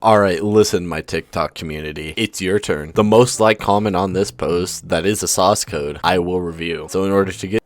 Alright, listen, my TikTok community. It's your turn. The most liked comment on this post that is a sauce code, I will review. So in order to get...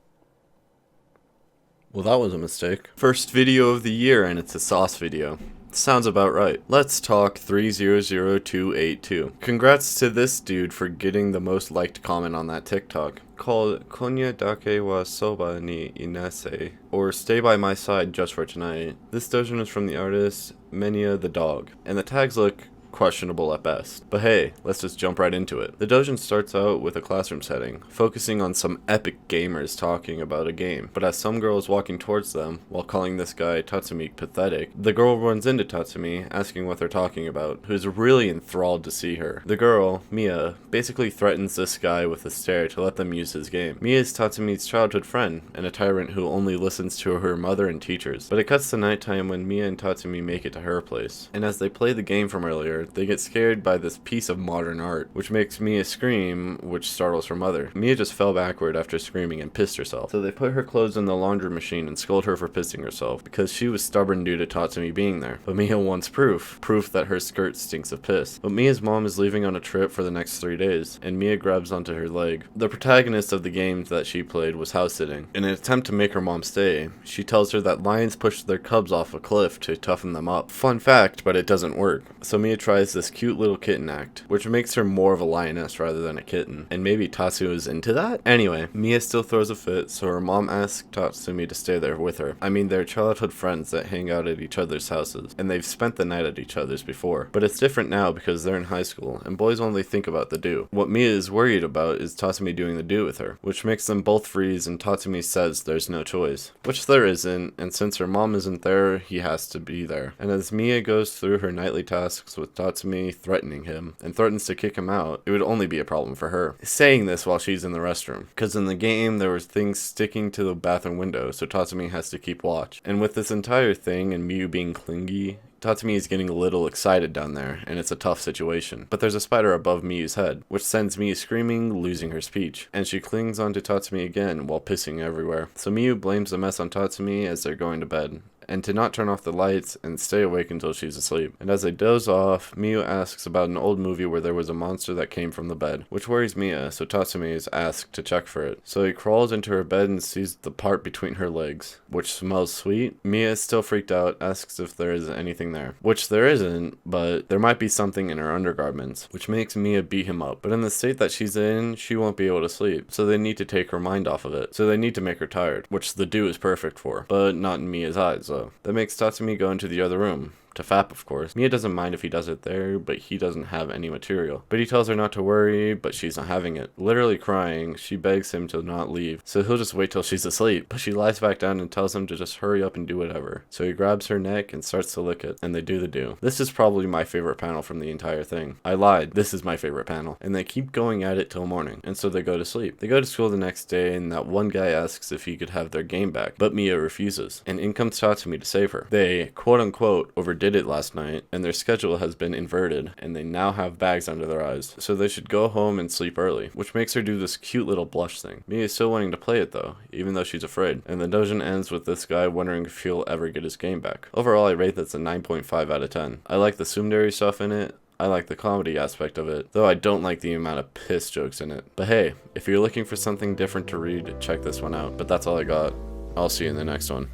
Well, that was a mistake. First video of the year, and it's a sauce video. Sounds about right. Let's talk 300282. Congrats to this dude for getting the most liked comment on that TikTok. Called Konya Dake wa Soba ni Inase, or Stay by My Side Just for Tonight. This doujin is from the artist Menia the Dog, and the tags look questionable at best. But hey, let's just jump right into it. The doujin starts out with a classroom setting, focusing on some epic gamers talking about a game. But as some girl is walking towards them, while calling this guy Tatsumi pathetic, the girl runs into Tatsumi, asking what they're talking about, who's really enthralled to see her. The girl, Mia, basically threatens this guy with a stare to let them use his game. Mia is Tatsumi's childhood friend, and a tyrant who only listens to her mother and teachers. But it cuts to nighttime when Mia and Tatsumi make it to her place. And as they play the game from earlier, they get scared by this piece of modern art, which makes Mia scream, which startles her mother. Mia just fell backward after screaming and pissed herself. So they put her clothes in the laundry machine and scold her for pissing herself, because she was stubborn due to Tatsumi being there. But Mia wants proof that her skirt stinks of piss. But Mia's mom is leaving on a trip for the next 3 days, and Mia grabs onto her leg. The protagonist of the game that she played was house sitting. In an attempt to make her mom stay, she tells her that lions push their cubs off a cliff to toughen them up. Fun fact, but it doesn't work. So Mia tries this cute little kitten act, which makes her more of a lioness rather than a kitten. And maybe Tatsu is into that? Anyway, Mia still throws a fit, so her mom asks Tatsumi to stay there with her. I mean, they're childhood friends that hang out at each other's houses, and they've spent the night at each other's before. But it's different now because they're in high school, and boys only think about the do. What Mia is worried about is Tatsumi doing the do with her, which makes them both freeze, and Tatsumi says there's no choice. Which there isn't, and since her mom isn't there, he has to be there. And as Mia goes through her nightly tasks with Tatsumi threatening him, and threatens to kick him out, it would only be a problem for her. Saying this while she's in the restroom, because in the game there was things sticking to the bathroom window, so Tatsumi has to keep watch. And with this entire thing and Miyu being clingy, Tatsumi is getting a little excited down there, and it's a tough situation. But there's a spider above Miyu's head, which sends Miyu screaming, losing her speech. And she clings onto Tatsumi again while pissing everywhere. So Miyu blames the mess on Tatsumi as they're going to bed, and to not turn off the lights and stay awake until she's asleep. And as they doze off, Miyu asks about an old movie where there was a monster that came from the bed, which worries Mia, so Tatsumi is asked to check for it. So he crawls into her bed and sees the part between her legs, which smells sweet. Mia is still freaked out, asks if there is anything there, which there isn't, but there might be something in her undergarments, which makes Mia beat him up. But in the state that she's in, she won't be able to sleep, so they need to take her mind off of it. So they need to make her tired, which the do is perfect for, but not in Mia's eyes. That makes Tatsumi go into the other room. To Fap, of course. Mia doesn't mind if he does it there, but he doesn't have any material. But he tells her not to worry, but she's not having it. Literally crying, she begs him to not leave, so he'll just wait till she's asleep. But she lies back down and tells him to just hurry up and do whatever. So he grabs her neck and starts to lick it, and they do the do. This is probably my favorite panel from the entire thing. I lied, this is my favorite panel. And they keep going at it till morning, and so they go to sleep. They go to school the next day, and that one guy asks if he could have their game back, but Mia refuses. And in comes Tatsumi to save her. They, quote-unquote, overdid it last night, and their schedule has been inverted, and they now have bags under their eyes, so they should go home and sleep early, which makes her do this cute little blush thing. Mia is still wanting to play it though, even though she's afraid, and the doujin ends with this guy wondering if he'll ever get his game back. Overall, I rate this a 9.5 out of 10. I like the tsundere stuff in it. I like the comedy aspect of it, though I don't like the amount of piss jokes in it. But hey, if you're looking for something different to read, check this one out. But that's all I got. I'll see you in the next one.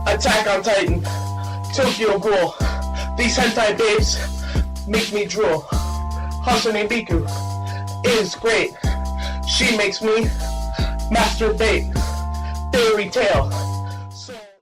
Attack on Titan, Tokyo Ghoul. These hentai babes make me drool. Hatsune Miku is great. She makes me masturbate. Fairy tale.